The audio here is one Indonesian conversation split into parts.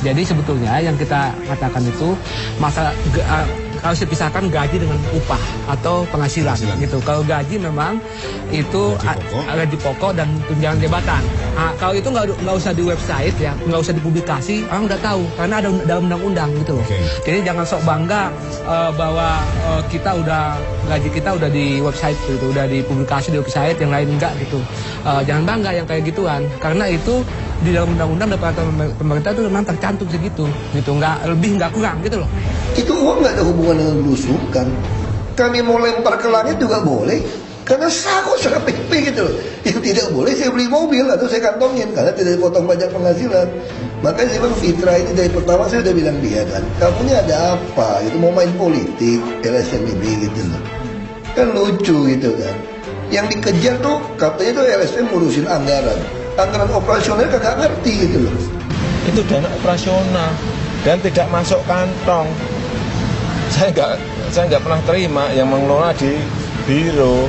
Jadi sebetulnya yang kita katakan itu masa harus dipisahkan gaji dengan upah atau penghasilan gitu. Kalau gaji memang itu gaji pokok dan tunjangan jabatan. Kalau itu nggak usah di website ya, nggak usah dipublikasi, orang udah tahu karena ada dalam undang-undang gitu loh. Jadi jangan sok bangga bahwa gaji kita udah di website gitu, udah dipublikasi di website, yang lain enggak gitu. Jangan bangga yang kayak gituan, karena itu di dalam undang-undang dan peraturan pemerintah itu memang tercantum segitu, gitu, nggak lebih nggak kurang gitu loh. Itu uang nggak ada hubungan dengan belusukan. Kami mau lempar ke langit juga boleh, karena sah kok secara PP gitu loh. Yang tidak boleh saya beli mobil atau saya kantongin karena tidak dipotong pajak penghasilan. Makanya saya bilang Fitra ini dari pertama saya udah bilang dia kan, kamu ini ada apa? Itu mau main politik LSM ini gitu loh. Kan lucu gitu kan. Yang dikejar tuh katanya tuh LSM ngurusin anggaran operasional kagak ngerti gitu loh. Itu dana operasional dan tidak masuk kantong. Saya nggak pernah terima yang mengelola di biro.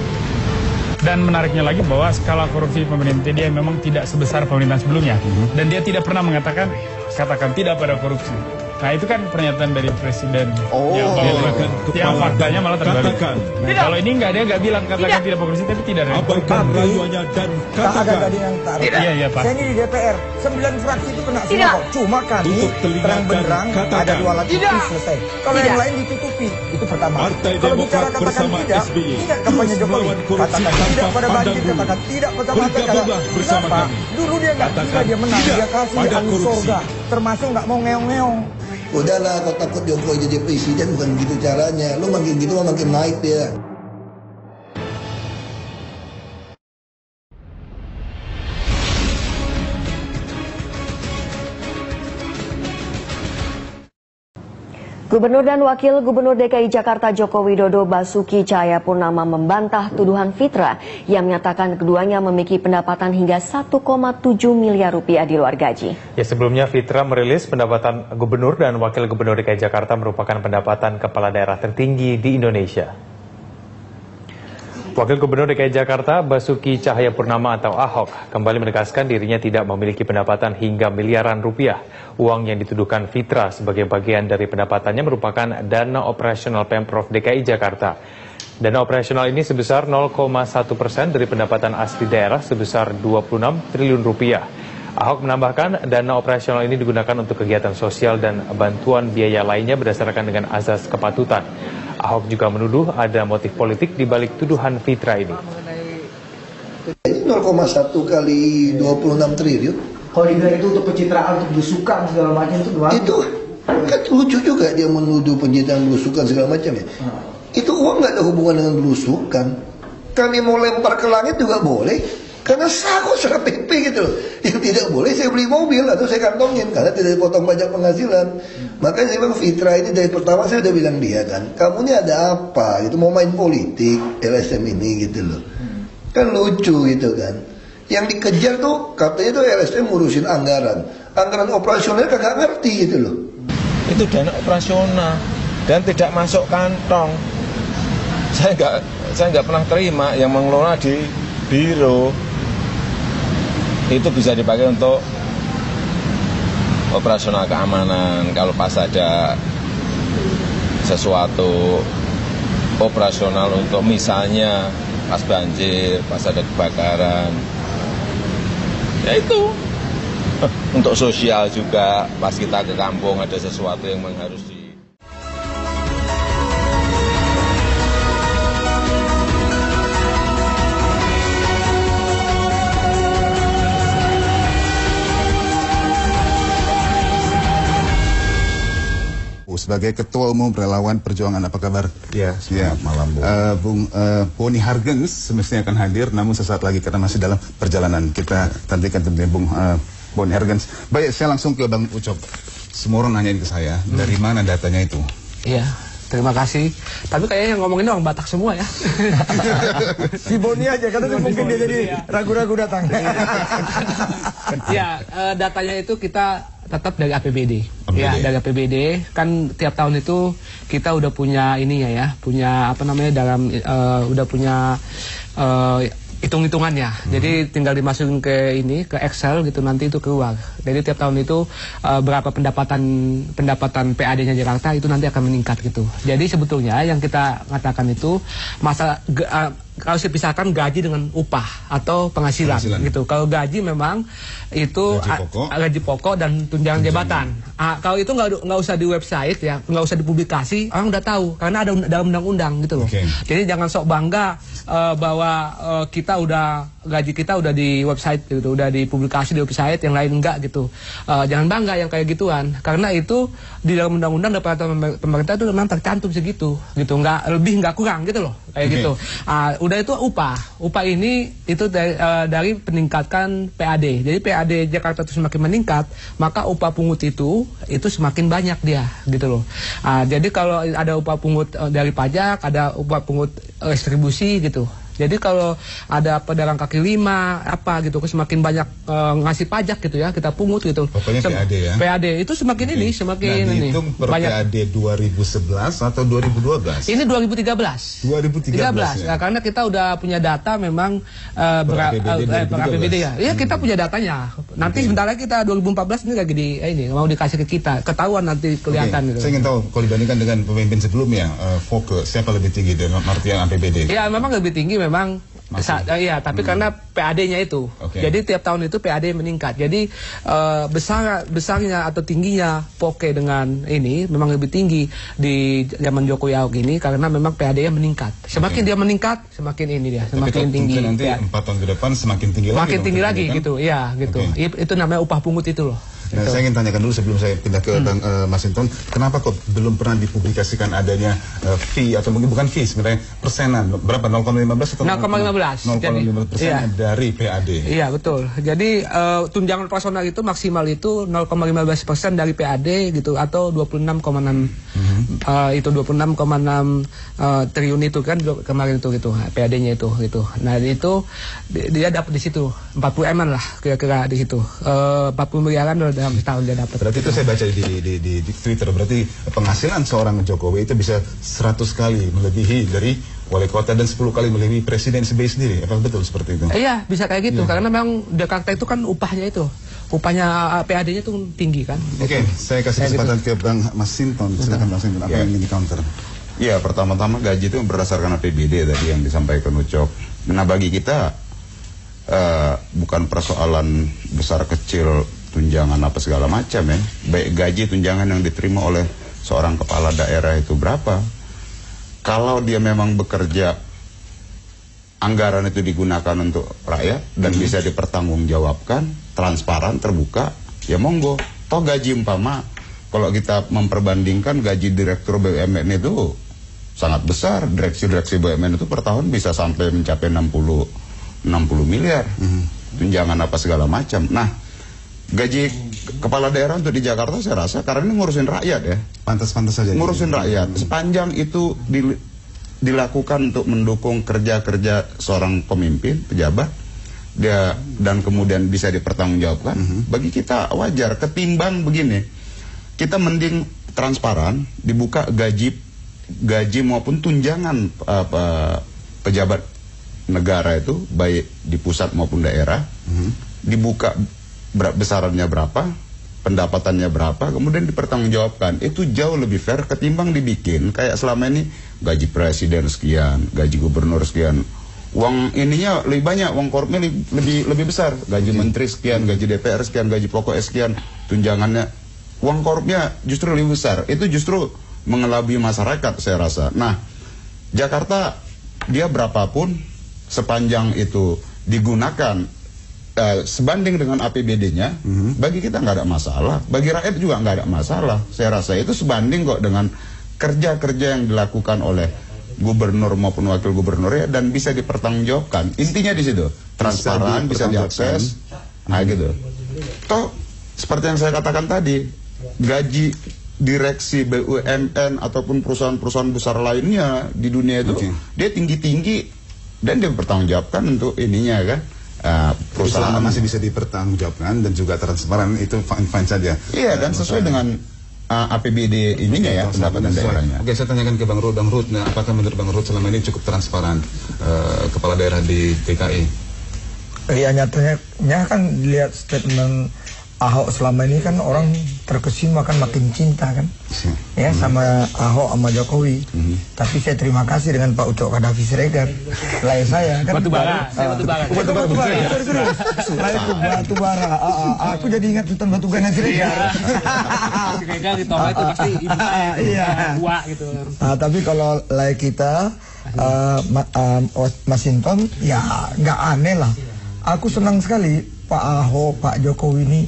Dan menariknya lagi bahwa skala korupsi pemerintah dia memang tidak sebesar pemerintahan sebelumnya. Dan dia tidak pernah mengatakan tidak pada korupsi. Nah itu kan pernyataan dari presiden yang faktanya malah terbalik. Kalau ini dia nggak bilang katakan tidak korupsi, tapi tidak ada. Abaikan rayuannya dan katakan. Iya Pak. Saya ini di DPR 9 fraksi itu kena semua kok. Cuma kami terang-benderang ada 2 alat bukti selesai. Kalau yang lain ditutupi, itu pertama. Kalau bicara katakan tidak kampanye Jokowi, katakan tidak pada banjir, katakan tidak pada macet. Kenapa? Dulu dia nggak bisa dia menang, dia kasih angin surga, termasuk nggak mau ngeong-ngeong. Udahlah, kau takut Jokowi jadi presiden, bukan gitu caranya. Lu makin gitu makin naik dia. Gubernur dan Wakil Gubernur DKI Jakarta Joko Widodo Basuki Cahayapurnama membantah tuduhan Fitra yang menyatakan keduanya memiliki pendapatan hingga 1,7 miliar rupiah di luar gaji. Ya, sebelumnya Fitra merilis pendapatan Gubernur dan Wakil Gubernur DKI Jakarta merupakan pendapatan kepala daerah tertinggi di Indonesia. Wakil Gubernur DKI Jakarta Basuki Cahayapurnama atau Ahok kembali menegaskan dirinya tidak memiliki pendapatan hingga miliaran rupiah. Uang yang dituduhkan Fitra sebagai bagian dari pendapatannya merupakan dana operasional Pemprov DKI Jakarta. Dana operasional ini sebesar 0,1% dari pendapatan asli daerah sebesar 26 triliun rupiah. Ahok menambahkan dana operasional ini digunakan untuk kegiatan sosial dan bantuan biaya lainnya berdasarkan dengan azas kepatutan. Ahok juga menuduh ada motif politik di balik tuduhan Fitra ini. 0,1 kali 26 triliun. Kalau dibilang itu untuk pencitraan, untuk belusukan segala macam itu doang. Itu kan lucu juga dia menuduh pencitraan belusukan segala macam ya. Itu uang nggak ada hubungan dengan belusukan. Kami mau lempar ke langit juga boleh, karena sah kok secara PP gitu loh. Yang tidak boleh saya beli mobil atau saya kantongin karena tidak dipotong pajak penghasilan. Makanya saya bilang Fitra ini dari pertama saya udah bilang dia kan, kamu ini ada apa? Itu mau main politik LSM ini gitu loh. Kan lucu gitu kan. Yang dikejar tuh katanya tuh LSM ngurusin anggaran operasional kagak ngerti gitu loh. Itu dana operasional dan tidak masuk kantong. Saya nggak pernah terima yang mengelola di biro. Itu bisa dipakai untuk operasional keamanan. Kalau pas ada sesuatu operasional untuk misalnya pas banjir, pas ada kebakaran. Ya itu untuk sosial juga, pas kita ke kampung ada sesuatu yang harus di... Sebagai Ketua Umum Relawan Perjuangan, apa kabar? Ya, selamat malam, Bung Boni Hargens semestinya akan hadir, namun sesaat lagi karena masih dalam perjalanan. Kita tantikan tentunya Bung Boni Hargens. Baik, saya langsung ke Bang Ucok. Semua orang nanyain ke saya, dari mana datanya itu? Iya, terima kasih. Tapi kayaknya yang ngomongin orang Batak semua ya. Si Boni aja, katanya mungkin dia jadi ragu-ragu datang. Ya, datanya itu kita tetap dari APBD. Ya, dari APBD. Kan tiap tahun itu kita udah punya ininya ya, punya apa namanya udah punya hitung-hitungannya. Jadi tinggal dimasukin ke Excel gitu, nanti itu keluar. Jadi tiap tahun itu berapa pendapatan PAD-nya Jakarta itu nanti akan meningkat gitu. Jadi sebetulnya yang kita katakan itu masalah kalau saya pisahkan gaji dengan upah atau penghasilan. Gitu. Kalau gaji memang itu gaji pokok dan tunjangan jabatan. Kalau itu nggak usah di website ya, nggak usah dipublikasi, orang udah tahu karena ada dalam undang-undang gitu loh. Jadi jangan sok bangga bahwa gaji kita udah di website gitu, udah dipublikasi di website, yang lain enggak gitu. Jangan bangga yang kayak gituan, karena itu di dalam undang-undang dan peraturan pemerintah itu memang tercantum segitu, gitu, nggak lebih nggak kurang gitu loh, kayak gitu. Udah itu upah ini itu dari peningkatkan PAD. Jadi PAD Jakarta itu semakin meningkat, maka upah pungut itu semakin banyak dia, gitu loh. Jadi kalau ada upah pungut dari pajak, ada upah pungut restribusi gitu. Jadi kalau ada pedagang kaki lima apa gitu, semakin banyak ngasih pajak gitu ya, kita pungut gitu. Pokoknya PAD ya. PAD itu semakin ini, semakin ini. Dihitung per PAD 2011 atau 2012? Ini 2013. 2013 ya. Karena kita udah punya data memang per APBD ya. Ya kita punya datanya. Nanti sebentar lagi kita 2014 ini lagi ini mau dikasih ke kita, ketahuan nanti kelihatan gitu. Saya ingin tahu kalau dibandingkan dengan pemimpin sebelumnya, fokus siapa lebih tinggi dalam artian APBD? Ya memang lebih tinggi memang. Iya, tapi karena PAD-nya itu, jadi tiap tahun itu PAD meningkat. Jadi besarnya atau tingginya Poke dengan ini memang lebih tinggi di zaman Jokowi Ahok ini karena memang PAD-nya meningkat. Semakin dia meningkat, semakin ini dia, semakin tinggi. Nanti 4 tahun ke depan semakin tinggi lagi. Semakin tinggi lagi, gitu, ya, gitu. Itu namanya upah pungut itu loh. Nah, saya ingin tanyakan dulu sebelum saya pindah ke Bang Masinton, kenapa kok belum pernah dipublikasikan adanya fee atau mungkin bukan fee sebenarnya persenan berapa 0,15 atau 0,15% dari PAD? Iya betul. Jadi tunjangan personal itu maksimal itu 0,15% dari PAD gitu atau 26,6 itu 26,6 triliun itu kan kemarin itu gitu PAD-nya itu gitu. Nah itu dia dapat di situ 40 M lah kira-kira di situ 40 miliaran dalam setahun dia dapat. Berarti itu saya baca di Twitter, berarti penghasilan seorang Jokowi itu bisa 100 kali melebihi dari wali kota dan 10 kali melebihi presiden SBY sendiri. Apa betul seperti itu? Iya, bisa kayak gitu. Karena memang Jakarta itu kan upahnya PAD-nya itu tinggi kan. Oke, saya kasih kesempatan ke Bang Masinton. Silakan Bang Masinton, apa yang ingin di counter? Iya, pertama-tama gaji itu berdasarkan APBD tadi yang disampaikan Ucok. Nah, bagi kita bukan persoalan besar kecil tunjangan apa segala macam ya. Baik gaji tunjangan yang diterima oleh seorang kepala daerah itu berapa. Kalau dia memang bekerja, anggaran itu digunakan untuk rakyat dan bisa dipertanggungjawabkan, transparan, terbuka, ya monggo. Toh gaji umpama, kalau kita memperbandingkan gaji direktur BUMN itu sangat besar. Direksi-direksi BUMN itu per tahun bisa sampai mencapai 60 miliar. Tunjangan apa segala macam. Nah, gaji kepala daerah untuk di Jakarta saya rasa karena ini ngurusin rakyat ya. Pantas-pantas saja. Ngurusin rakyat. Sepanjang itu dilakukan untuk mendukung kerja-kerja seorang pemimpin, pejabat, dia dan kemudian bisa dipertanggungjawabkan, bagi kita wajar. Ketimbang begini, kita mending transparan, dibuka gaji maupun tunjangan pejabat negara itu, baik di pusat maupun daerah, dibuka besarannya berapa, pendapatannya berapa, kemudian dipertanggungjawabkan. Itu jauh lebih fair ketimbang dibikin kayak selama ini gaji presiden sekian, gaji gubernur sekian. Uang ininya lebih banyak, uang korupnya lebih besar. Gaji menteri sekian, gaji DPR sekian, gaji pokok sekian, tunjangannya. Uang korupnya justru lebih besar. Itu justru mengelabui masyarakat saya rasa. Nah, Jakarta dia berapapun sepanjang itu digunakan sebanding dengan APBD-nya, bagi kita nggak ada masalah, bagi rakyat juga nggak ada masalah. Saya rasa itu sebanding kok dengan kerja-kerja yang dilakukan oleh gubernur maupun wakil gubernur ya, dan bisa dipertanggungjawabkan. Intinya di situ, transparan, bisa diakses, nah gitu. Toh seperti yang saya katakan tadi, gaji direksi BUMN ataupun perusahaan-perusahaan besar lainnya di dunia itu dia tinggi-tinggi dan dia bertanggungjawabkan untuk ininya kan. Perusahaan masih bisa dipertanggungjawabkan dan juga transparan, itu fine saja. Iya, dan sesuai dengan APBD ininya ya, pendapatan daerahnya. Oke, saya tanyakan ke Bang Ruhut. Bang Ruhut, apakah menurut Bang Ruhut selama ini cukup transparan kepala daerah di DKI? Ya nyatanya kan lihat statement Ahok selama ini kan orang terkesima kan makin cinta kan ya sama Ahok sama Jokowi. Tapi saya terima kasih dengan Pak Ucok Kadhafi Siregar, lain saya kan Batubara. Batubara. Aku jadi ingat Sultan Batugana Siregar. Siregar di Toba itu pasti ibu tua gitu. Tapi kalau lain kita Mas Hinton ya nggak aneh lah. Aku senang sekali Pak Ahok, Pak Jokowi ini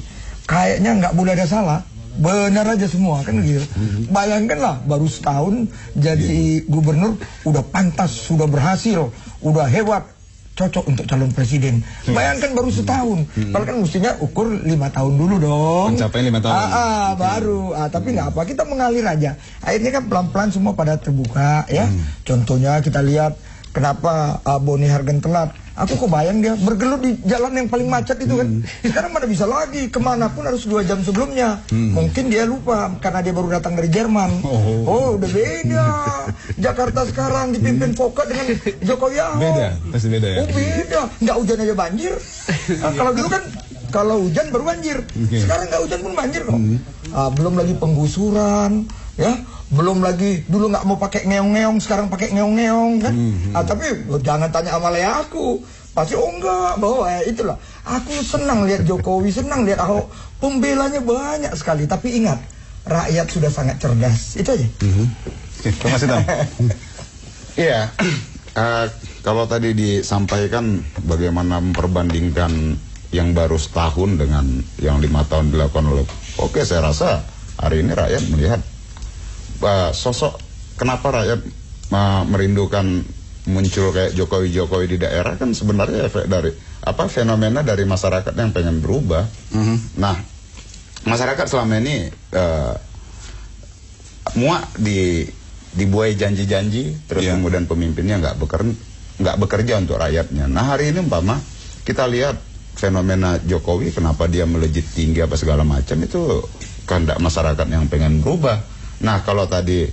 kayaknya nggak boleh ada salah, benar aja semua kan gitu. Bayangkanlah baru setahun jadi gubernur udah pantas, sudah berhasil, udah hebat, cocok untuk calon presiden. Bayangkan baru setahun, padahal kan mestinya ukur 5 tahun dulu dong. Pencapaian 5 tahun. Baru. Tapi nggak apa, kita mengalir aja. Akhirnya kan pelan-pelan semua pada terbuka ya. Contohnya kita lihat kenapa Boni Hargen telat. Aku kebayang dia bergelut di jalan yang paling macet itu kan. Sekarang mana bisa lagi, kemanapun harus 2 jam sebelumnya. Mungkin dia lupa karena dia baru datang dari Jerman. Oh udah beda. Jakarta sekarang dipimpin Foka dengan Jokowi Ahok. Beda, pasti beda ya. Oh beda, nggak hujan aja banjir. Kalau dulu kan kalau hujan baru banjir. Sekarang nggak hujan pun banjir kok. Belum lagi penggusuran, ya. Belum lagi dulu nggak mau pakai ngeong-ngeong, sekarang pakai ngeong-ngeong kan. Tapi jangan tanya sama aku, pasti enggak bahwa itulah. Aku senang lihat Jokowi, senang lihat Ahok, pembelanya banyak sekali. Tapi ingat, rakyat sudah sangat cerdas. Itu aja. Terima kasih Tom. Iya, kalau tadi disampaikan bagaimana memperbandingkan yang baru setahun dengan yang 5 tahun dilakukan oleh Oke, saya rasa hari ini rakyat melihat sosok kenapa rakyat merindukan muncul kayak Jokowi di daerah kan sebenarnya efek dari fenomena dari masyarakat yang pengen berubah. Nah, masyarakat selama ini muak dibuai janji-janji, terus kemudian pemimpinnya nggak bekerja untuk rakyatnya. Nah, hari ini umpama kita lihat fenomena Jokowi, kenapa dia melejit tinggi apa segala macam, itu kehendak masyarakat yang pengen berubah. Nah, kalau tadi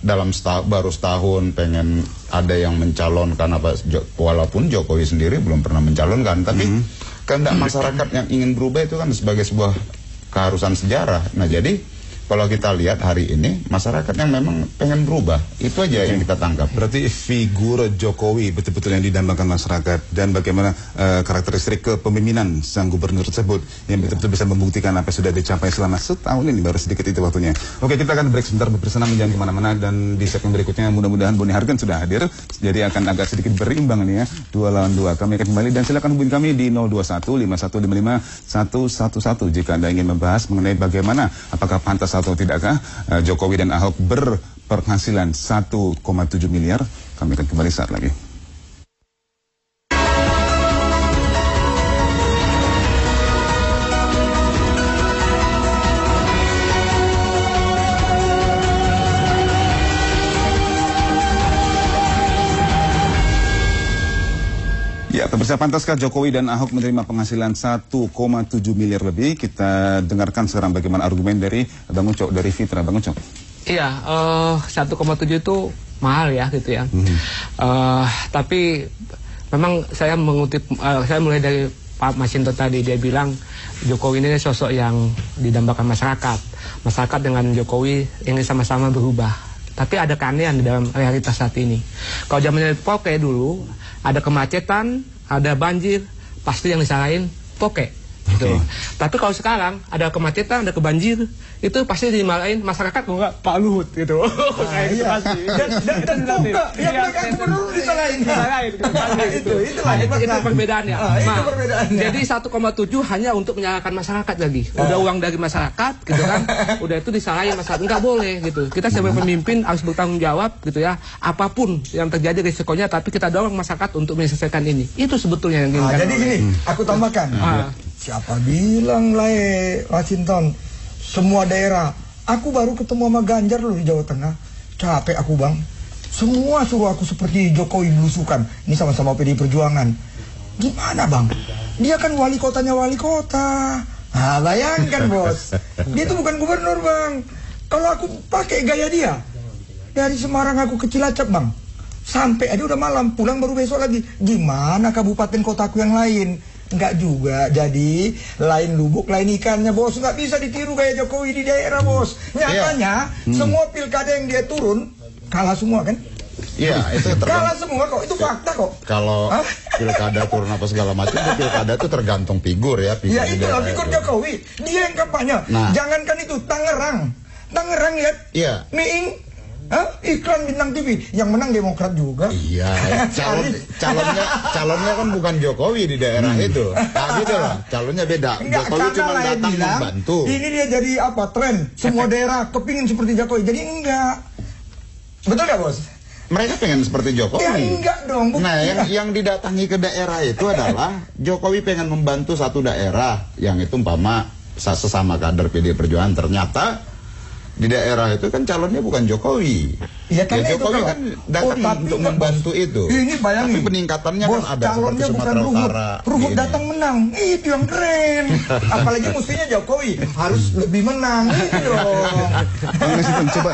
dalam baru setahun pengen ada yang mencalonkan walaupun Jokowi sendiri belum pernah mencalonkan, tapi kehendak masyarakat yang ingin berubah itu kan sebagai sebuah keharusan sejarah. Nah, jadi kalau kita lihat hari ini masyarakat yang memang pengen berubah, itu aja yang kita tangkap. Berarti figur Jokowi betul-betul yang didambakan masyarakat, dan bagaimana karakteristik kepemimpinan sang gubernur tersebut yang betul-betul bisa membuktikan apa yang sudah dicapai selama setahun ini, baru sedikit itu waktunya. Oke, kita akan break sebentar bersama, jangan kemana-mana, dan di segmen berikutnya mudah-mudahan Boni Hargen sudah hadir, jadi akan agak sedikit berimbang nih ya, 2 lawan 2. Kami akan kembali, dan silakan hubungi kami di 021-5155-111 jika Anda ingin membahas mengenai bagaimana apakah pantas atau tidakkah Jokowi dan Ahok berpenghasilan 1,7 miliar. Kami akan kembali saat lagi. Ya, pemirsa, pantaskah Jokowi dan Ahok menerima penghasilan 1,7 miliar lebih? Kita dengarkan sekarang bagaimana argumen dari Bang Ucok dari Fitra. Bang Ucok. Iya, 1,7 itu mahal ya gitu ya. Tapi memang saya mengutip, saya mulai dari Pak Masinton tadi, dia bilang Jokowi ini sosok yang didambakan masyarakat. Masyarakat dengan Jokowi ingin sama-sama berubah. Tapi ada keanehan di dalam realitas saat ini. Kalau zamannya Poke dulu, ada kemacetan, ada banjir, pasti yang disalahin Poke. Gitu. Tapi kalau sekarang ada kemacetan, ada kebanjir, itu pasti dimarahin masyarakat, kok enggak Pak Luhut gitu. Kayak gitu pasti. Dan gubernur disalahin. Itu perbedaannya. Jadi 1,7 hanya untuk menyalahkan masyarakat lagi. Udah uang dari masyarakat gitu kan. Udah itu disalahin masyarakat. Enggak boleh gitu. Kita sebagai pemimpin harus bertanggung jawab gitu ya. Apapun yang terjadi risikonya, tapi kita dorong masyarakat untuk menyelesaikan ini. Itu sebetulnya yang diinginkan. Jadi gini, aku tambahkan. Siapa bilang lah Washington semua daerah. Aku baru ketemu sama Ganjar loh di Jawa Tengah. Capek aku bang. Semua suruh aku seperti Jokowi belusukan. Ini sama-sama PD Perjuangan. Gimana bang? Dia kan wali kotanya wali kota. Nah, bayangkan bos, dia itu bukan gubernur bang. Kalau aku pakai gaya dia, dari Semarang aku ke Cilacap bang, sampai aja udah malam, pulang baru besok lagi. Gimana kabupaten kotaku yang lain? Enggak juga, jadi lain lubuk, lain ikannya bos. Nggak bisa ditiru gaya Jokowi di daerah bos. Nyatanya, semua pilkada yang dia turun, kalah semua kan? Iya, itu kalah semua kok, itu fakta kok. Kalau pilkada turun apa segala macam, pilkada itu tergantung figur ya. Ya itulah figur Jokowi, dia yang kampanye. Nah, jangankan itu, Tangerang lihat, Miing, iklan bintang TV, yang menang Demokrat juga. Iya, calonnya kan bukan Jokowi di daerah itu. Nah gitu loh, calonnya beda. Enggak, Jokowi cuma datang membantu. Ini dia jadi apa, tren, semua daerah kepingin seperti Jokowi, jadi enggak. Betul gak bos? Mereka pengen seperti Jokowi. Ya enggak dong. Nah yang didatangi ke daerah itu adalah Jokowi pengen membantu satu daerah yang itu umpama sesama kader PD Perjuangan. Ternyata di daerah itu kan calonnya bukan Jokowi. Ya Jokowi kan datang untuk membantu itu. Ini bayangin. Tapi peningkatannya bos, kan ada calonnya seperti bukan Ruhut datang menang. Itu yang keren. Apalagi mestinya Jokowi harus lebih menang. Itu dong. Coba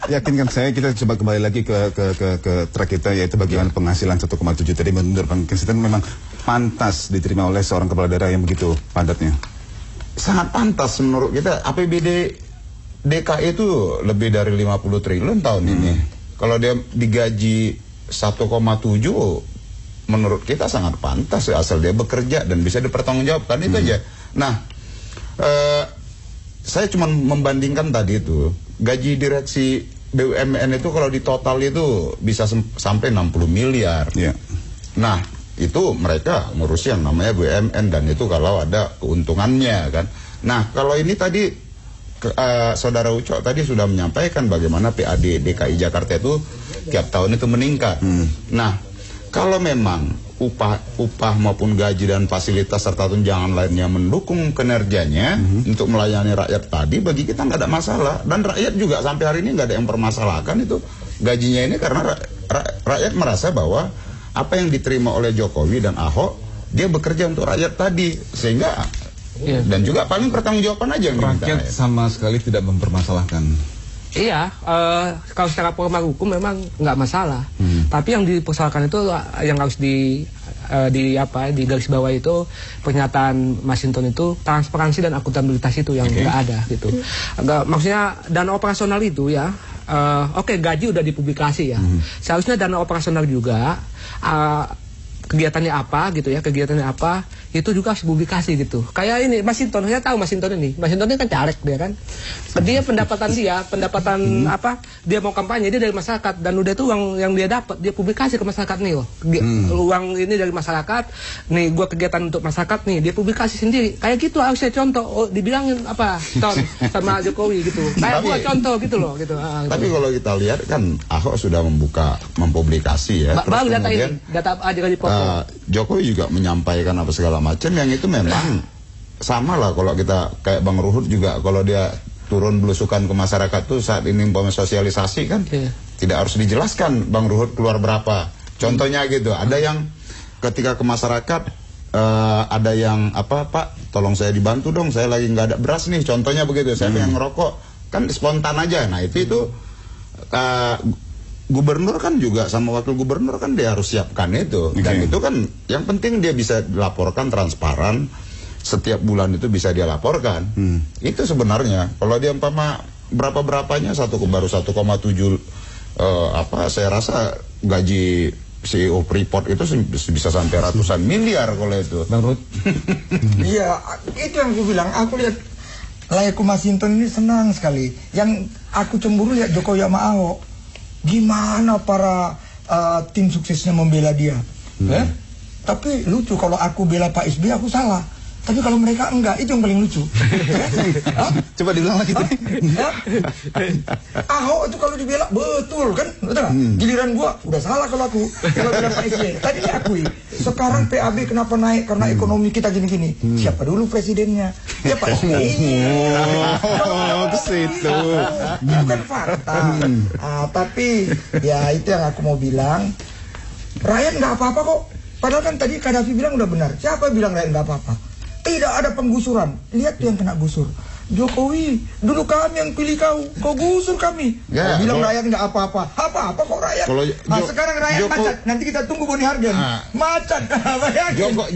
yakinkan saya, kita coba kembali lagi ke track kita, yaitu bagaimana penghasilan 1,7 tadi. Menurut Bang Kensington memang pantas diterima oleh seorang kepala daerah yang begitu padatnya? Sangat pantas menurut kita. APBD DKI itu lebih dari 50 triliun tahun ini. Kalau dia digaji 1,7, menurut kita sangat pantas asal dia bekerja dan bisa dipertanggungjawabkan. Itu aja. Nah, saya cuma membandingkan tadi itu gaji direksi BUMN itu kalau di total itu bisa sampai 60 miliar. Nah, itu mereka ngurus yang namanya BUMN, dan itu kalau ada keuntungannya kan. Nah, kalau ini tadi Saudara Ucok tadi sudah menyampaikan bagaimana PAD DKI Jakarta itu tiap tahun itu meningkat. Nah, kalau memang upah maupun gaji dan fasilitas serta tunjangan lainnya mendukung kinerjanya untuk melayani rakyat tadi, bagi kita nggak ada masalah. Dan rakyat juga sampai hari ini nggak ada yang permasalahkan itu gajinya ini, karena rakyat merasa bahwa apa yang diterima oleh Jokowi dan Ahok, dia bekerja untuk rakyat tadi, sehingga dan juga paling pertanggungjawaban aja yang rakyat sama sekali tidak mempermasalahkan. Iya, kalau secara formal hukum memang nggak masalah. Tapi yang dipersoalkan itu yang harus di garis bawah itu pernyataan Mas Hinton itu, transparansi dan akuntabilitas itu yang nggak ada gitu. Maksudnya dana operasional itu ya, oke, gaji udah dipublikasi ya. Seharusnya dana operasional juga kegiatannya apa gitu ya, itu juga harus publikasi gitu. Kayak ini Mas Hinton, saya tahu Mas Hinton ini kan caleg dia kan. Dia pendapatan apa, dia mau kampanye dia dari masyarakat, dan udah itu uang yang dia dapat dia publikasi ke masyarakat nih loh. Uang ini dari masyarakat, nih gua kegiatan untuk masyarakat nih, dia publikasi sendiri. Kayak gitu harusnya contoh, dibilangin apa Ton sama Jokowi gitu. Kayak gua contoh gitu loh gitu. Tapi kalau kita lihat kan Ahok sudah mempublikasi ya. Baru data ini, data aja di Jokowi juga menyampaikan apa segala macam yang itu memang sama lah. Kalau kita kayak Bang Ruhut juga, kalau dia turun belusukan ke masyarakat tuh saat ini umpama sosialisasi kan tidak harus dijelaskan Bang Ruhut keluar berapa. Contohnya gitu, ada yang ketika ke masyarakat ada yang apa, Pak tolong saya dibantu dong, saya lagi nggak ada beras nih, contohnya begitu, saya pengen ngerokok, kan spontan aja. Nah itu gubernur kan juga sama wakil gubernur kan dia harus siapkan itu. Dan itu kan yang penting dia bisa dilaporkan transparan, setiap bulan itu bisa dia laporkan. Itu sebenarnya kalau dia umpama berapa-berapanya baru 1,7 saya rasa gaji CEO Freeport itu bisa sampai ratusan miliar kalau itu. Bang Ruhut. Iya, itu yang aku bilang. Aku lihat layakku Mas Hinton ini senang sekali. Yang aku cemburu lihat Jokowi sama Ahok. Gimana para tim suksesnya membela dia. Tapi lucu, kalau aku bela Pak SBY aku salah. Tapi kalau mereka enggak, itu yang paling lucu. Coba dibilang lagi. Ahok itu kalau dibela betul kan, betul gak? Giliran gua udah salah kalau aku bilang Pak SBY. Tadi diakui. Sekarang PAB kenapa naik? Karena ekonomi kita gini-gini. Siapa dulu presidennya? Ya Pak SBY. Ke situ. Itu kan fakta. Tapi ya itu yang aku mau bilang. Rakyat nggak apa-apa kok. Padahal kan tadi Kadafi bilang udah benar. Siapa bilang rakyat nggak apa-apa? Tidak ada penggusuran. Lihat tuh yang kena gusur. Jokowi, dulu kami yang pilih kau gusur kami. Ya, kau bilang rakyat nggak apa-apa. Apa kok rakyat? Sekarang rakyat macet. Nanti kita tunggu Boni Hargen. Macet.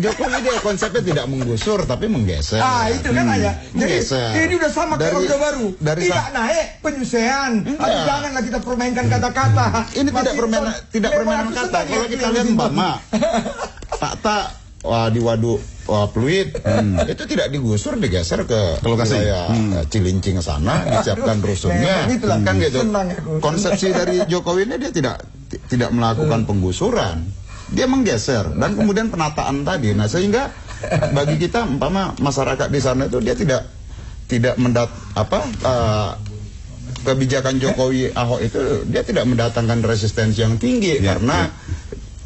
Jokowi dia konsepnya tidak menggusur tapi menggeser. Itu kan aja. Jadi ini udah sama kayak Orde Baru. Tidak naik penyusuan. Janganlah kita permainkan kata-kata. Ini tidak permainan kata. Kalau kita lihat fakta di waduk Pluit itu tidak digusur, digeser ke lokasi Cilincing sana, disiapkan rusunnya, kan gitu. Konsepsi dari Jokowi ini dia tidak melakukan penggusuran, dia menggeser dan kemudian penataan tadi. Nah sehingga bagi kita umpama masyarakat di sana itu dia tidak kebijakan Jokowi Ahok itu dia tidak mendatangkan resistensi yang tinggi karena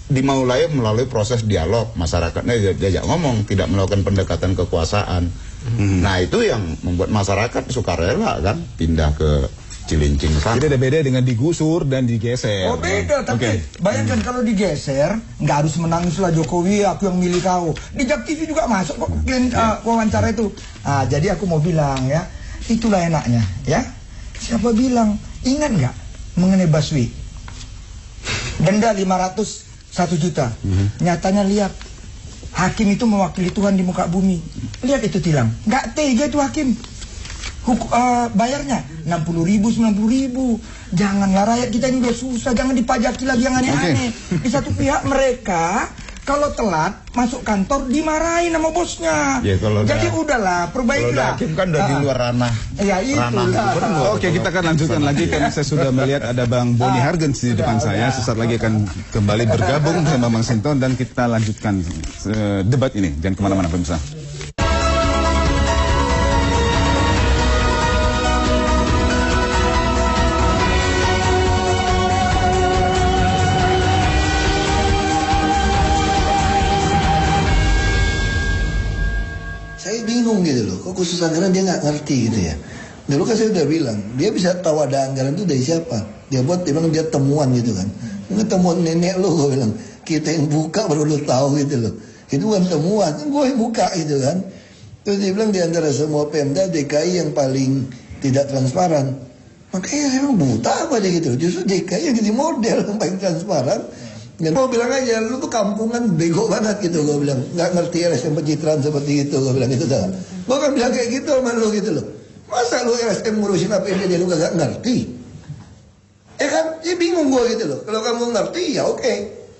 dimulai melalui proses dialog, masyarakatnya diajak ngomong, tidak melakukan pendekatan kekuasaan. Nah itu yang membuat masyarakat sukarela kan pindah ke Cilincing sana. Jadi ada beda dengan digusur dan digeser. Oh beda, tapi bayangkan kalau digeser, nggak harus menangislah Jokowi, aku yang milih kau. Di Jak TV juga masuk kok wawancara itu. Jadi aku mau bilang ya, itulah enaknya ya. Siapa bilang, ingat nggak mengenai Baswi? Denda 1 juta. Nyatanya lihat, hakim itu mewakili Tuhan di muka bumi. Lihat itu tilang, nggak tega itu hakim. Bayarnya 60.000, 90.000. Janganlah rakyat kita ini udah susah, jangan dipajaki lagi yang aneh-aneh. Di satu pihak mereka kalau telat masuk kantor dimarahin sama bosnya. Jadi udahlah, perbaikilah. Hakim kan udah di luar ranah. Ya itulah. Oke, kita akan lanjutkan lagi karena saya sudah melihat ada Bang Boni Hargen di depan saya. Sesaat lagi akan kembali bergabung bersama Bang Sinton dan kita lanjutkan debat ini. Jangan kemana-mana pemirsa. Bingung gitu loh, kok khusus anggaran dia nggak ngerti gitu ya. Dulu kan saya udah bilang, dia bisa tahu ada anggaran itu dari siapa. Dia bilang dia temuan gitu kan. Ini temuan nenek lo, gue bilang. Kita yang buka baru lo tahu gitu loh. Itu kan temuan, gue yang buka gitu kan. Terus dia bilang di antara semua Pemda DKI yang paling tidak transparan. Makanya saya bilang buta apa dia gitu loh. Justru DKI yang jadi model yang paling transparan. Dan gue bilang aja, lu tuh kampungan bego banget gitu, gue bilang. Nggak ngerti LSM pencitraan seperti itu, gue bilang gitu. Gue kan bilang kayak gitu sama lu gitu loh. Masa lu LSM ngurusin APBD dia lu gak ngerti? Kan, ya bingung gue gitu loh. Kalau kamu ngerti ya oke.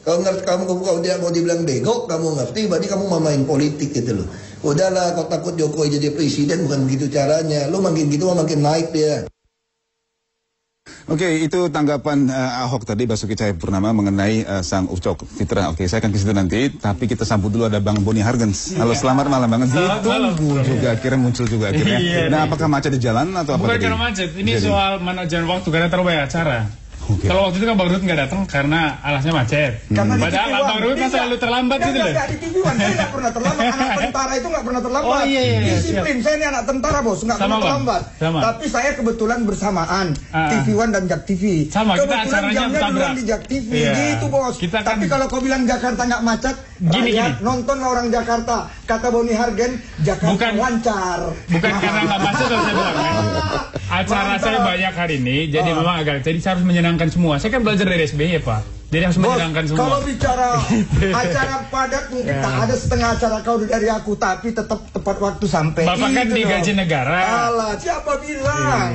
Kalau ngerti kalau dia mau dibilang bego, kamu ngerti, berarti kamu mau main politik gitu loh. Udahlah, kau takut Jokowi jadi presiden, bukan begitu caranya. Lu makin gitu makin naik dia. Oke, itu tanggapan Ahok tadi, Basuki Cahayapurnama mengenai sang Ucok Fitra. Oke, saya akan ke situ nanti, tapi kita sambut dulu ada Bang Boni Hargen. Halo, selamat malam Bang. Ditunggu juga, akhirnya muncul juga akhirnya. Nah, apakah macet di jalan atau apa? Bukan karena macet, ini soal manajemen waktu karena terlalu banyak acara. Kalau waktu itu kan Bang Ruhut nggak datang karena alasnya macet. Padahal Bang Ruhut kan selalu terlambat gitu loh. Di TV-an saya nggak pernah terlambat. Anak tentara itu nggak pernah terlambat. Disiplin, saya ini anak tentara bos, nggak pernah terlambat. Tapi saya kebetulan bersamaan TV-an dan Jak TV. Kebetulan jamnya duluan di Jak TV, gitu bos. Tapi kalau kau bilang Jakarta nggak macet, nonton orang Jakarta. Kata Boni Hargen, Jakarta lancar. Bukan karena nggak macet saya bilang. Acara saya banyak hari ini, jadi memang agak. Jadi saya harus menyenangkan semua. Saya kan belajar dari SBY Pak. Jadi harus menyenangkan semua. Kalau bicara acara padat mungkin tak ada setengah acara kau dari aku, tapi tetap tepat waktu sampai. Bapak kan digaji negara. Alah, siapa bilang?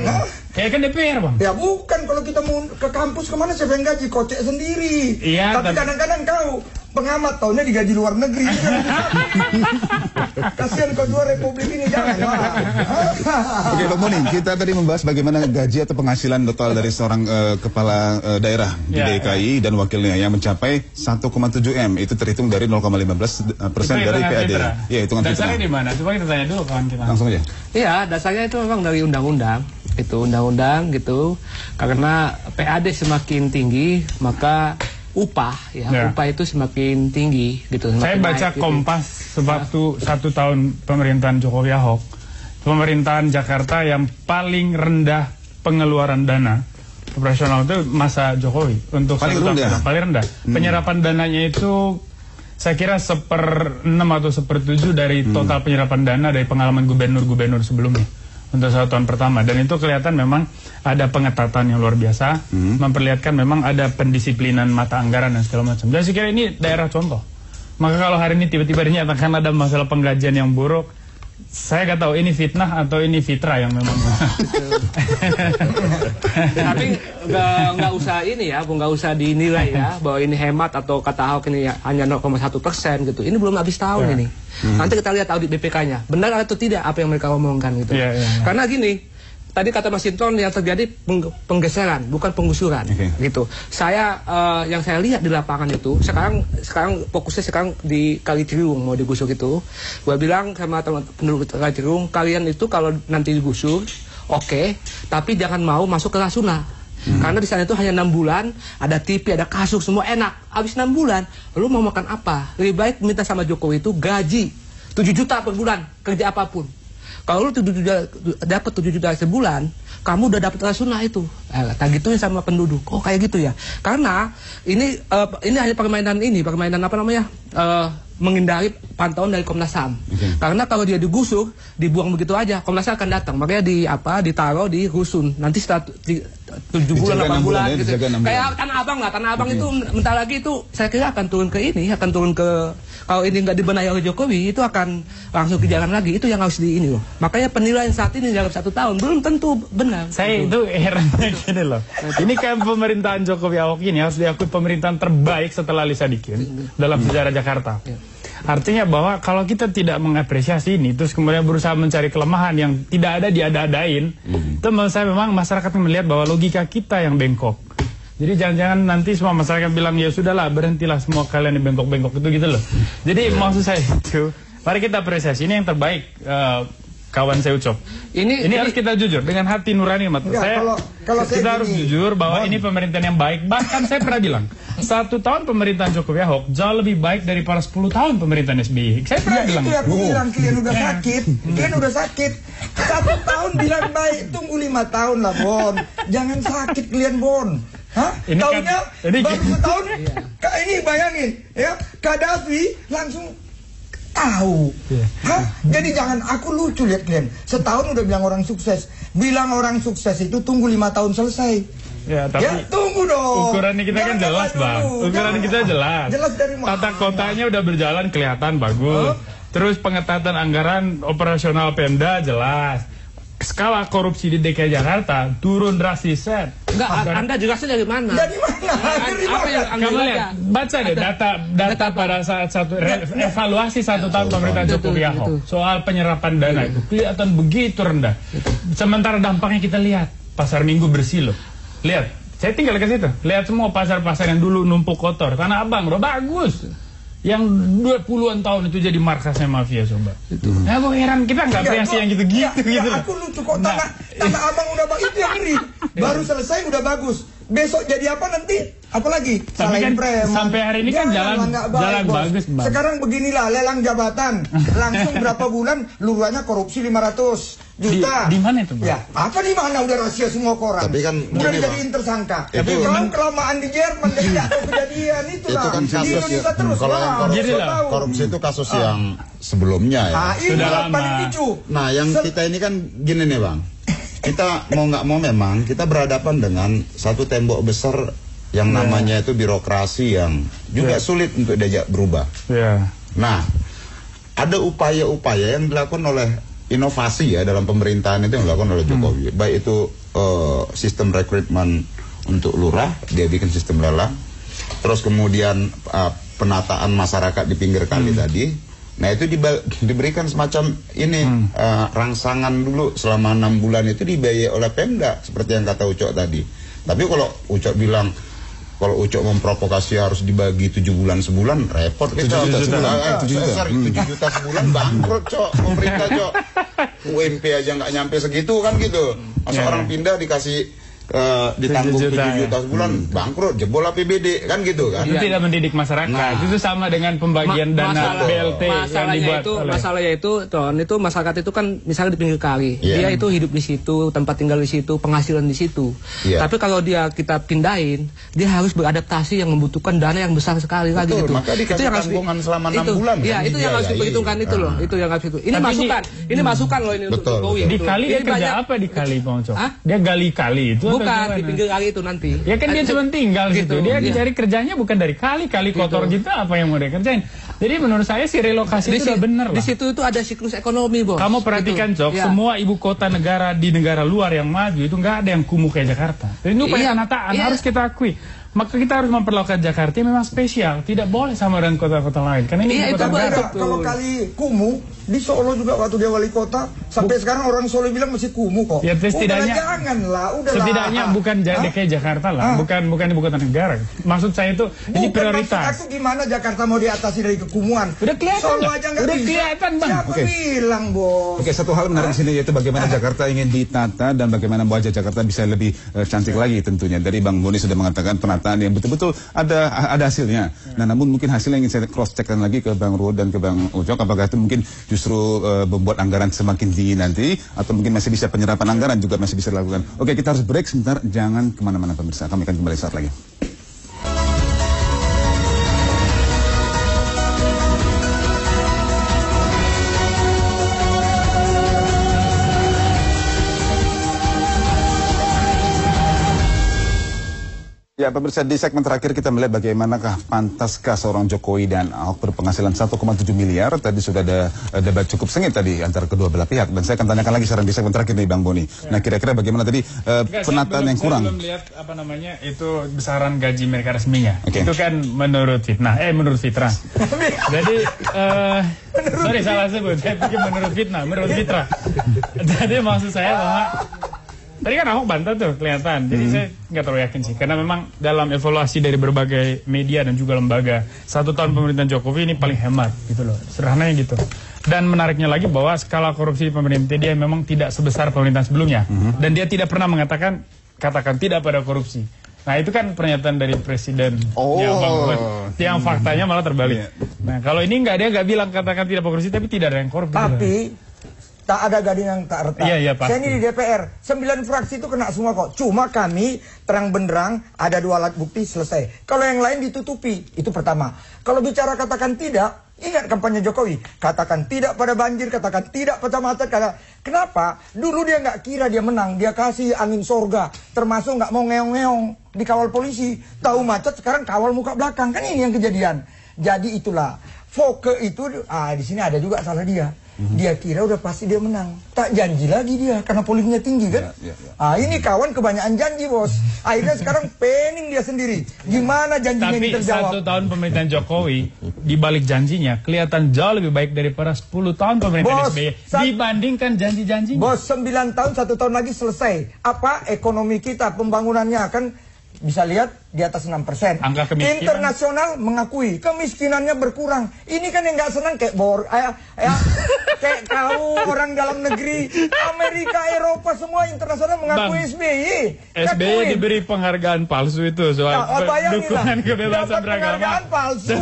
Kayak kan DPR Bang. Ya bukan, kalau kita mau ke kampus kemana siapa yang gaji? Kocek sendiri. Tapi kadang-kadang kau pengamat tahunnya digaji luar negeri. Kasihan kau dua republik ini, janganlah. Oke Bang Boni, kita tadi membahas bagaimana gaji atau penghasilan total dari seorang kepala daerah di DKI dan wakilnya yang mencapai 1,7 M. Itu terhitung dari 0,15% dari PAD. Ya, hitungan kita. Dasarnya di mana? Coba kita tanya dulu kawan kita. Langsung aja. Iya, dasarnya itu memang dari undang-undang. Itu undang-undang gitu. Karena PAD semakin tinggi, maka upah upah itu semakin tinggi gitu. Saya baca naik, Kompas gitu. Satu tahun pemerintahan Jokowi Ahok, pemerintahan Jakarta yang paling rendah pengeluaran dana operasional itu masa Jokowi untuk paling rendah. Penyerapan dananya itu saya kira 1/6 atau 1/7 dari total penyerapan dana dari pengalaman gubernur-gubernur sebelumnya untuk 1 tahun pertama. Dan itu kelihatan memang ada pengetatan yang luar biasa, memperlihatkan memang ada pendisiplinan mata anggaran dan segala macam. Dan saya kira ini daerah contoh. Maka kalau hari ini tiba-tiba dinyatakan ada masalah penggajian yang buruk, saya nggak tahu ini fitnah atau ini fitrah yang memang. Tapi nggak usah ini ya, nggak usah dinilai ya bahwa ini hemat atau kata Ahok ini ya, hanya 0,1% gitu. Ini belum habis tahun ini. Nanti kita lihat audit BPK-nya, benar atau tidak apa yang mereka omongkan gitu. Karena gini. Tadi kata Mas Hinton yang terjadi penggeseran, bukan penggusuran, gitu. Saya yang saya lihat di lapangan itu, sekarang fokusnya sekarang di Kali Ciliwung mau digusur itu. Gua bilang sama teman penduduk Kali Ciliwung, kalian itu kalau nanti digusur, oke, tapi jangan mau masuk ke Rasuna. Karena di sana itu hanya 6 bulan, ada TV, ada kasur, semua enak. Habis 6 bulan, lu mau makan apa? Lebih baik minta sama Jokowi itu gaji 7 juta per bulan, kerja apapun. Kalau lu dapat 7 juta sebulan, kamu udah dapat Rasuna itu. Gituin sama penduduk. Oh kayak gitu ya. Karena ini hanya permainan apa namanya? Menghindari pantauan dari Komnas HAM. Karena kalau dia digusur, dibuang begitu aja, Komnas HAM akan datang. Makanya ditaruh di rusun. Nanti setelah 7 bulan, 8 bulan gitu. Kayak Tanah Abang lah. Tanah Abang itu bentar lagi itu saya kira akan turun ke kalau ini nggak dibenahi oleh Jokowi, itu akan langsung ke jalan lagi. Itu yang harus di ini loh. Makanya penilaian saat ini dalam 1 tahun belum tentu benar. Saya itu herannya gini loh. Ini kan pemerintahan Jokowi Ahok ini harus diakui pemerintahan terbaik setelah Ali Sadikin dalam sejarah Jakarta. Artinya bahwa kalau kita tidak mengapresiasi ini, terus kemudian berusaha mencari kelemahan yang tidak ada diada-adain, itu menurut saya memang masyarakat melihat bahwa logika kita yang bengkok. Jadi jangan-jangan nanti semua masyarakat bilang ya sudahlah berhentilah semua kalian yang bengkok-bengkok itu gitu loh. Jadi maksud saya itu, mari kita apresiasi ini yang terbaik. Kawan saya Ucok. Ini harus kita jujur dengan hati nurani mata. Kita harus jujur bahwa ini pemerintahan yang baik. Bahkan saya pernah bilang 1 tahun pemerintahan Jokowi Ahok jauh lebih baik daripada 10 tahun pemerintahan SBY. Saya pernah bilang. Itu aku bilang kalian udah sakit. Kalian udah sakit. 1 tahun bilang baik, tunggu 5 tahun lah Bon. Jangan sakit kalian Bon. Hah? Tahunnya baru setahun. Ini bayangin ya, Gaddafi langsung tahu. Hah? Jadi jangan aku lucu lihat kalian. Setahun udah bilang orang sukses. Bilang orang sukses itu tunggu 5 tahun selesai. Ya, tapi tunggu dong. Ukurannya kita kan jelas, Bang. Ukuran kita jelas. Jelas dari mana? Tata kotanya udah berjalan kelihatan bagus. Terus pengetatan anggaran operasional Pemda jelas. Skala korupsi di DKI Jakarta turun drastis. Enggak, Anda jelasnya dari mana? Dari mana? Apa yang kamu lihat? Baca deh data pada saat evaluasi 1 tahun pemerintahan Jokowi Ahok soal penyerapan dana itu kelihatan begitu rendah. Sementara dampaknya kita lihat pasar Minggu bersih loh. Lihat, saya tinggal ke situ. Lihat semua pasar-pasar yang dulu numpuk kotor. Tanah Abang udah bagus. Yang 20-an tahun itu jadi markasnya mafia coba. Nah, aku heran kita nggak apresiasi yang gitu-gitu gitu. Aku lucu kok tanah Abang udah bagus, itu yang ngeri. Baru selesai udah bagus. Besok jadi apa nanti? Apalagi salahin preman. Sampai hari ini kan jalan bagus, Bang. Sekarang beginilah lelang jabatan. Langsung berapa bulan luruannya korupsi 500 juta. Di mana itu, Bang? Ya, apa di mana udah rahasia semua koran. Tapi kan udah dijadiin tersangka. Tapi kalau kelamaan di Jerman jadi jatuh kejadian itulah. Itu kan kasus ya. Terus. Kalau yang korupsi itu kasus yang sebelumnya ya. Sudah lama. Nah, yang kita ini kan gini nih, Bang. Kita mau nggak mau memang kita berhadapan dengan satu tembok besar yang namanya itu birokrasi yang juga sulit untuk diajak berubah. Nah, ada upaya-upaya yang dilakukan oleh inovasi ya dalam pemerintahan itu yang dilakukan oleh Jokowi. Baik itu sistem rekrutmen untuk lurah, dia bikin sistem lelang. Terus kemudian penataan masyarakat di pinggir kali tadi. Nah itu diberikan semacam ini rangsangan dulu selama 6 bulan itu dibiayai oleh Pemda seperti yang kata Ucok tadi. Tapi kalau Ucok bilang kalau Ucok memprovokasi harus dibagi 7 bulan sebulan repot kita 7 juta sebulan bangkrut Cok pemerintah Cok. UMP aja nggak nyampe segitu kan gitu. Masa orang pindah dikasih ditanggung 7 juta sebulan, bangkrut, jebol APBD, kan gitu kan. Itu tidak mendidik masyarakat. Itu sama dengan pembagian dana BLT yang dibuat oleh... Masalahnya itu, masyarakat itu kan misalnya di pinggir kali, dia itu hidup di situ, tempat tinggal di situ, penghasilan di situ. Tapi kalau kita pindahin, dia harus beradaptasi yang membutuhkan dana yang besar sekali lagi gitu. Maka dikasih itu yang tanggungan selama 6 bulan. Iya, itu yang harus diperhitungkan itu loh. Itu yang harus itu. Ini masukan loh ini untuk Jokowi. Di kali dia kerja apa di kali, Bang Ucok? Dia gali kali itu. Bukan, di pinggir kali itu nanti. Ya kan dia cuma tinggal gitu. Dia cari kerjanya bukan dari kali kotor gitu, apa yang mau dia kerjain. Jadi menurut saya sih relokasi itu udah bener lah. Di situ itu ada siklus ekonomi, Bos. Kamu perhatikan, Cok, semua ibu kota negara di negara luar yang maju itu nggak ada yang kumuh kayak Jakarta. Jadi itu penataan harus kita akui. Maka kita harus memperlakukan Jakarta memang spesial, tidak boleh sama dengan kota-kota lain. Karena ini kota negara. Kalau kali kumuh di Solo juga waktu dia wali kota, sampai sekarang orang Solo bilang masih kumuh kok. Ya setidaknya setidaknya bukan DKI Jakarta lah, bukan ibu kota negara. Maksud saya itu ini prioritas. Maksud aku gimana Jakarta mau diatasi dari kekumuhan? Udah kelihatan. Solo aja nggak bisa. Kelihatan, Bang. Siapa bilang, Bos? Oke, satu hal menarik di sini yaitu bagaimana Jakarta ingin ditata dan bagaimana wajah Jakarta bisa lebih cantik lagi tentunya. Dari Bang Boni sudah mengatakan penataan yang betul-betul ada hasilnya. Nah, namun mungkin hasilnya ingin saya cross checkkan lagi ke Bang Ruhut dan ke Bang Ucok, apakah itu mungkin justru membuat anggaran semakin tinggi nanti, atau mungkin masih bisa penyerapan anggaran juga masih bisa dilakukan. Oke, kita harus break sebentar, jangan kemana-mana pemirsa, kami akan kembali saat lagi. Ya, pemirsa, di segmen terakhir kita melihat bagaimanakah pantaskah seorang Jokowi dan Ahok berpenghasilan 1,7 miliar. Tadi sudah ada debat cukup sengit tadi antara kedua belah pihak. Dan saya akan tanyakan lagi sekarang di segmen terakhir nih, Bang Boni. Nah, kira-kira bagaimana tadi penataan yang kurang? Saya belum lihat itu besaran gaji mereka resminya. Itu kan menurut Fitra. Jadi, sorry salah sebut. Saya pikir menurut Fitra. Jadi maksud saya bahwa tadi kan Ahok bantah tuh kelihatan, jadi saya nggak terlalu yakin sih, karena memang dalam evaluasi dari berbagai media dan juga lembaga, 1 tahun pemerintahan Jokowi ini paling hemat gitu loh, sederhananya gitu. Dan menariknya lagi bahwa skala korupsi di pemerintah dia memang tidak sebesar pemerintahan sebelumnya, dan dia tidak pernah katakan tidak pada korupsi. Nah itu kan pernyataan dari Presiden yang faktanya malah terbalik. Nah kalau ini dia nggak bilang katakan tidak korupsi, tapi tidak ada yang korupsi. Tapi tak ada gading yang tak retak. Iya, saya ini di DPR, 9 fraksi itu kena semua kok. Cuma kami terang benderang ada 2 alat bukti selesai. Kalau yang lain ditutupi, itu pertama. Kalau bicara katakan tidak, ingat kampanye Jokowi, katakan tidak pada banjir, katakan tidak pada macet. Kenapa? Dulu dia nggak kira dia menang, dia kasih angin sorga, termasuk nggak mau ngeong-ngeong dikawal polisi. Tahu macet, sekarang kawal muka belakang, kan ini yang kejadian. Jadi itulah, Foke itu, di sini ada juga salah dia. Dia kira udah pasti dia menang. Tak janji lagi dia, karena polingnya tinggi kan. Ini kawan kebanyakan janji, Bos. Akhirnya sekarang pening dia sendiri. Gimana janjinya ini terjawab? Tapi 1 tahun pemerintahan Jokowi, di balik janjinya, kelihatan jauh lebih baik daripada 10 tahun pemerintahan SBY. Dibandingkan janji-janjinya. Bos, 9 tahun, 1 tahun lagi selesai. Apa ekonomi kita, pembangunannya akan bisa lihat di atas 6%. Angka kemiskinan internasional mengakui kemiskinannya berkurang. Ini kan yang nggak senang kayak kayak kau orang dalam negeri, Amerika, Eropa semua internasional mengakui SBY. SBY diberi penghargaan palsu itu soal dukungan kebebasan beragama. Penghargaan palsu.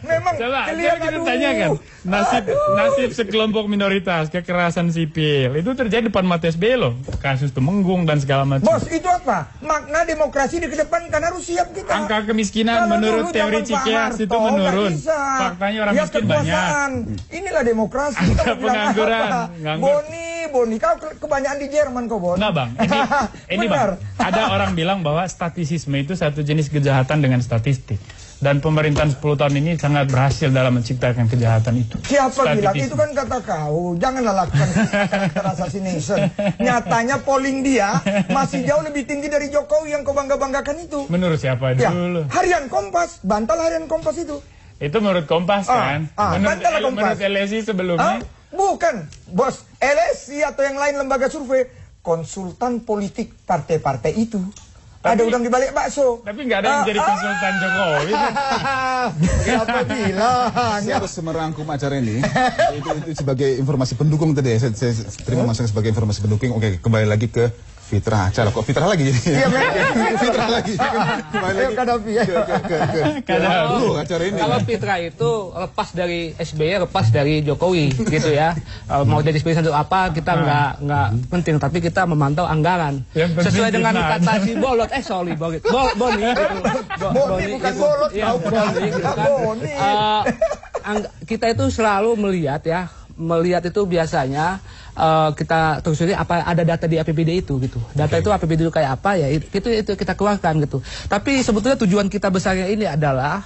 Memang kita tanyakan nasib sekelompok minoritas, kekerasan sipil itu terjadi depan mata SBY loh. Kasus Temenggung dan segala macam. Bos, itu apa? Makna demokrasi dikedepankan harus siap kita. Angka kemiskinan menurut teori Cikeas itu menurun. Faktanya orang miskin banyak. Inilah demokrasi. Angka pengangguran. Boni, kau kebanyakan di Jerman kau, Boni. Nah, Bang, ini Bang, ada orang bilang bahwa statisisme itu satu jenis kejahatan dengan statistik. Dan pemerintahan 10 tahun ini sangat berhasil dalam menciptakan kejahatan itu. Siapa bilang? Itu kan kata kau. Janganlah lakukan assassination. Nyatanya polling dia masih jauh lebih tinggi dari Jokowi yang kau bangga-banggakan itu. Menurut siapa dulu? Harian Kompas. Bantal Harian Kompas itu. Itu menurut Kompas kan? Menurut LSI sebelumnya? Bukan, Bos. LSI atau yang lain lembaga survei. Konsultan politik partai-partai itu. Ada udang di balik bakso. Tapi nggak ada yang jadi konsultan Jokowi. Siapa bilang? Saya harus merangkum acara ini. Itu sebagai informasi pendukung tadi ya. Saya terima masukan sebagai informasi pendukung. Oke, kembali lagi ke Fitrah, Acara kok Fitrah lagi jadi. Iya, Fitrah lagi. Ayo Kadafi ya. Dulu acara ini. Kalau Fitrah itu lepas dari SBY, lepas dari Jokowi gitu ya. Mau jadi spesial untuk apa kita nggak penting, tapi kita memantau anggaran. Sesuai dengan kata si Bolot, Boni gitu. Boni bukan Bolot, tahu Boni gitu kan. Kita itu selalu melihat itu biasanya kita terus apa ada data di APBD itu gitu. Data itu APBD itu kayak apa ya itu kita keluarkan gitu. Tapi sebetulnya tujuan kita besarnya ini adalah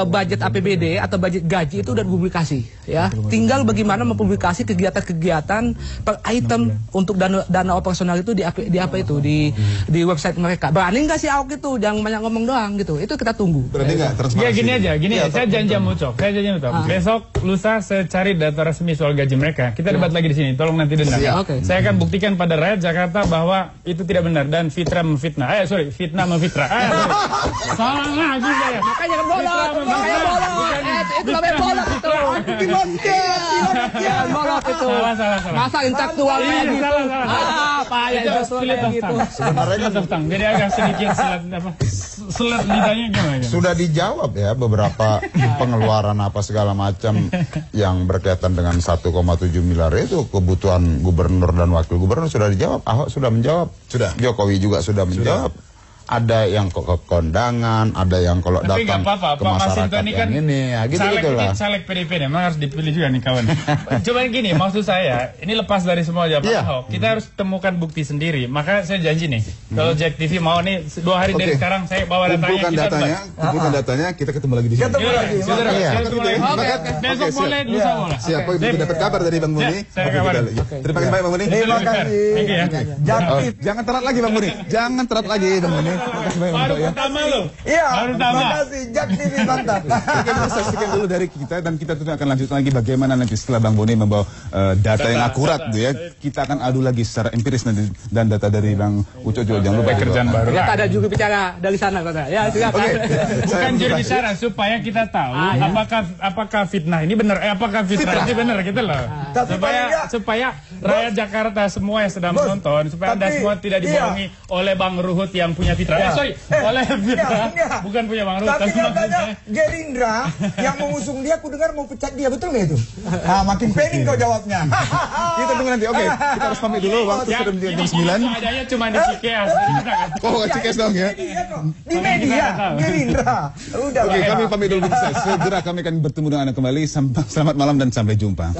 budget APBD atau budget gaji itu udah dipublikasi ya. Tinggal bagaimana mempublikasi kegiatan-kegiatan per item untuk dana operasional itu di website mereka. Berani nggak sih Ahok itu? Jangan banyak ngomong doang gitu. Itu kita tunggu. Berarti nggak transparansi. Ya gini aja, saya janji sama Ucok. Besok lusa saya cari data resmi soal gaji mereka. Kita debat lagi di sini. Tolong nanti dengar. Saya akan buktikan pada rakyat Jakarta bahwa itu tidak benar dan fitnah memfitnah. Fitnah memfitnah. Salah lagi saya. Makanya kan bolot. Itu namanya bolot itu. Bolot itu. Salah. Masa intelektual kayak gitu. Apa ya itu gitu. Sebenarnya jadi agak sedikit selat lidahnya gimana? Sudah dijawab ya beberapa pengeluaran apa segala macam yang berkaitan dengan 1,7 miliar itu kebutuhan gubernur dan wakil gubernur sudah dijawab. Ahok sudah menjawab. Sudah. Jokowi juga sudah menjawab. Ada yang ke kondangan, ada yang kalau datang ke masyarakat yang kan ini, ya gitu lah. Caleg PDP memang harus dipilih juga nih kawan. Coba gini, maksud saya, ini lepas dari semua jawaban Ahok, kita harus temukan bukti sendiri. Maka saya janji nih, kalau Jack TV mau nih 2 hari dari sekarang saya bawa datanya. Kumpulkan datanya, kita ketemu lagi di sini. Ketemu lagi. Besok boleh, lusa boleh. Siap, begitu dapat kabar dari Bang Boni. Saya kabarin. Terima kasih banyak Bang Boni. Terima kasih. Jangan telat lagi Bang Boni. Jangan telat lagi Bang Boni. Baru pertama lo. Iya, terima kasih. Jack TV mantap. Oke, kita saksikan dulu dari kita dan kita tentu akan lanjut lagi bagaimana nanti setelah Bang Boni membawa data yang akurat tuh ya. Kita akan adu lagi secara empiris nanti dan data dari Bang Uco juga jangan lupa kerjaan baru. Ternyata ada juru bicara dari sana kata. Ya, silakan. Bukan juru bicara supaya kita tahu apakah fitnah ini benar apakah fitnah ini benar gitu loh. Supaya rakyat Jakarta semua yang sedang menonton supaya Anda semua tidak dibohongi oleh Bang Ruhut yang punya fitnah. Oleh Fitra, bukan punya Bang Ruhut. Tapi katanya Gerindra yang mengusung dia, aku dengar mau pecat dia, betul nggak itu? Makin pening kau jawabnya. Kita tunggu nanti, oke. Kita harus pamit dulu, waktu sudah jam 9. Adanya cuma di Cikeas. Cikeas dong ya? Di media, Gerindra. Oke, kami pamit dulu. Segera kami akan bertemu dengan Anda kembali. Selamat malam dan sampai jumpa.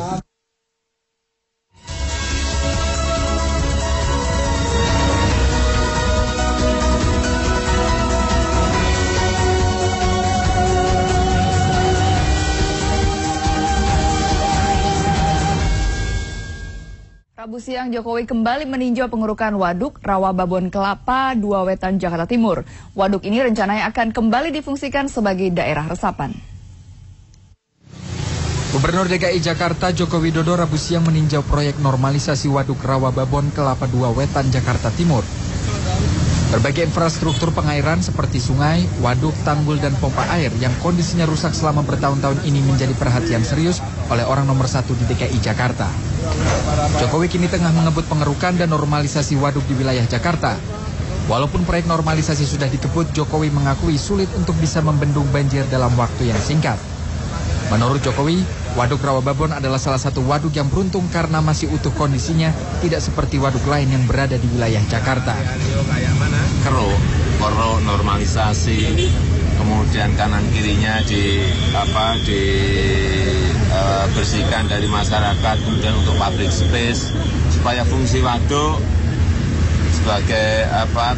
Rabu siang, Jokowi kembali meninjau pengerukan Waduk Rawa Babon Kelapa 2 Wetan, Jakarta Timur. Waduk ini rencananya akan kembali difungsikan sebagai daerah resapan. Gubernur DKI Jakarta Joko Widodo Rabu siang meninjau proyek normalisasi Waduk Rawa Babon Kelapa 2 Wetan, Jakarta Timur. Berbagai infrastruktur pengairan seperti sungai, waduk, tanggul, dan pompa air yang kondisinya rusak selama bertahun-tahun ini menjadi perhatian serius oleh orang nomor 1 di DKI Jakarta. Jokowi kini tengah mengebut pengerukan dan normalisasi waduk di wilayah Jakarta. Walaupun proyek normalisasi sudah dikebut, Jokowi mengakui sulit untuk bisa membendung banjir dalam waktu yang singkat. Menurut Jokowi, Waduk Rawa Babon adalah salah satu waduk yang beruntung karena masih utuh kondisinya, tidak seperti waduk lain yang berada di wilayah Jakarta. Keruk normalisasi, kemudian kanan kirinya bersihkan dari masyarakat, kemudian untuk public space supaya fungsi waduk sebagai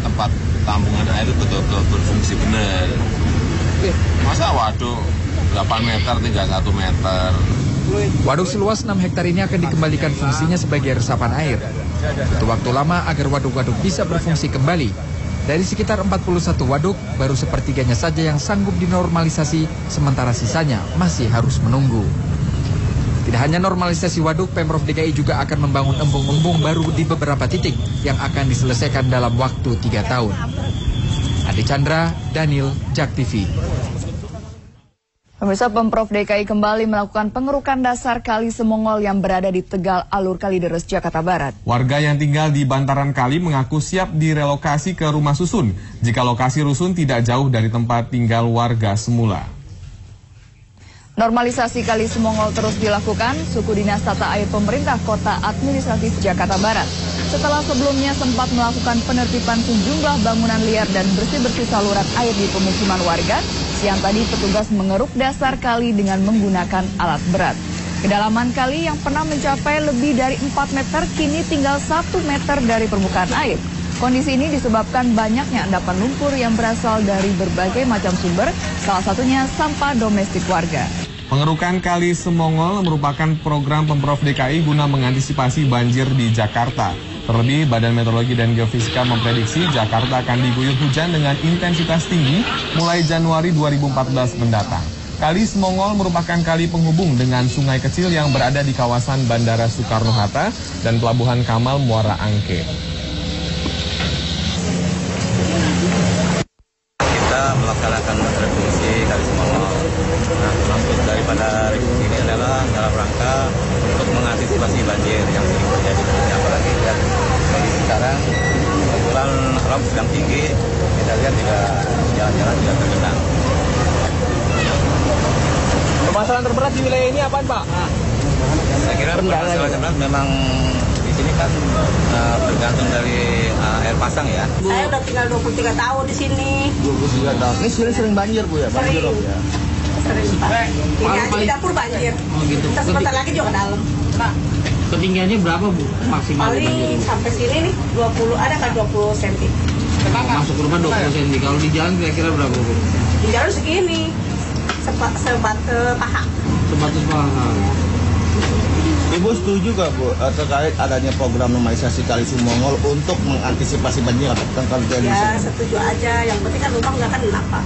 tempat tampungan air betul-betul berfungsi benar. Masa waduk 8 meter tinggal 1 meter. Waduk seluas 6 hektar ini akan dikembalikan fungsinya sebagai resapan air. Butuh waktu lama agar waduk-waduk bisa berfungsi kembali. Dari sekitar 41 waduk, baru sepertiganya saja yang sanggup dinormalisasi, sementara sisanya masih harus menunggu. Tidak hanya normalisasi waduk, Pemprov DKI juga akan membangun embung-embung baru di beberapa titik yang akan diselesaikan dalam waktu 3 tahun. Adi Chandra, Daniel, JAK TV. Pemirsa, Pemprov DKI kembali melakukan pengerukan dasar Kali Semongol yang berada di Tegal Alur Kalideres, Jakarta Barat. Warga yang tinggal di bantaran kali mengaku siap direlokasi ke rumah susun jika lokasi rusun tidak jauh dari tempat tinggal warga semula. Normalisasi Kali Semongol terus dilakukan suku dinas tata air pemerintah kota administratif Jakarta Barat. Setelah sebelumnya sempat melakukan penertiban sejumlah bangunan liar dan bersih-bersih saluran air di pemukiman warga, siang tadi petugas mengeruk dasar kali dengan menggunakan alat berat. Kedalaman kali yang pernah mencapai lebih dari 4 meter kini tinggal 1 meter dari permukaan air. Kondisi ini disebabkan banyaknya endapan lumpur yang berasal dari berbagai macam sumber, salah satunya sampah domestik warga. Pengerukan Kali Semongol merupakan program Pemprov DKI guna mengantisipasi banjir di Jakarta. Terlebih, Badan Meteorologi dan Geofisika memprediksi Jakarta akan diguyur hujan dengan intensitas tinggi mulai Januari 2014 mendatang. Kali Semongol merupakan kali penghubung dengan sungai kecil yang berada di kawasan Bandara Soekarno-Hatta dan Pelabuhan Kamal Muara Angke. Kita melaksanakan rekonstruksi Kali Semongol. Nah, maksud daripada rekonstruksi ini adalah dalam rangka untuk mengantisipasi banjir yang sering terjadi. Apalagi dan kondisi sekarang kebetulan alam sedang tinggi, kita lihat juga jalan-jalan juga tergenang. Permasalahan terberat di wilayah ini apaan, Pak? Saya kira permasalahan terberat memang di sini kan tergantung dari air pasang ya. Saya udah tinggal 23 tahun di sini. 23 tahun. Ini sering banjir, Bu ya? Banjir, sering. Ya. Sering, Pak. Ini aja di dapur banjir. Oh gitu. Kita sebentar lagi juga ke dalam. Pak. Ketinggiannya berapa, Bu? Maksimal paling banjir ini? Sampai sini nih 20, ada kan 20 cm. Masuk rumah 20 cm. Kalau di jalan kira-kira berapa, Bu? Di jalan segini. Sebatas paha. Sebatas paha. Ibu setuju gak, Bu, terkait adanya program normalisasi Kali Semongol untuk mengantisipasi banjir? Ya, setuju aja. Yang penting kan rumah nggak kena, Pak.